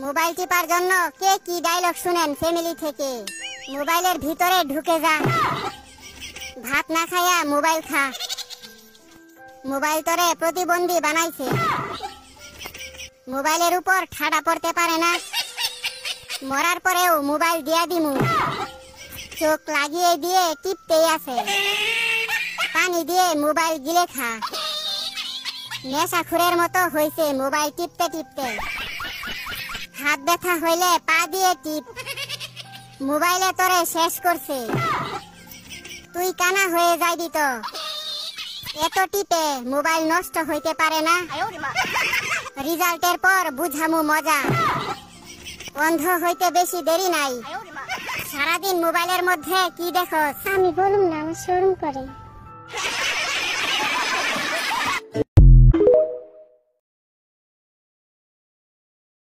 Mobile tipper জন্য কে কি dialogue শুনেন ফ্যামিলি থেকে? মোবাইলের ভিতরে ঢুকে যা, ভাত না খাইয়া মোবাইল খা। মোবাইল তোরে প্রতিবন্ধী বানাইছে, মোবাইলের উপর ঠাডা পড়তে পারে না। মরার পরেও মোবাইল দিয়া দিমু, চোখ লাগিয়ে দিয়ে টিপতেই আছে। পানি দিয়ে মোবাইল গিলে খা। নেশাখুরের মতো হইছে মোবাইল টিপতে টিপতে। হাত ব্যথা হইলে পা দিয়ে টিপ, মোবাইলে তোরে শেষ করছে। তুই কানা হয়ে যাইবি তো, এত টিপে মোবাইল নষ্ট হইতে পারে না। রেজাল্টের পর বুঝামু মজা, অন্ধ হইতে বেশি দেরি নাই। সারাদিন মোবাইলের মধ্যে কি দেখো? আমি বলুম না, আমার শরম করে।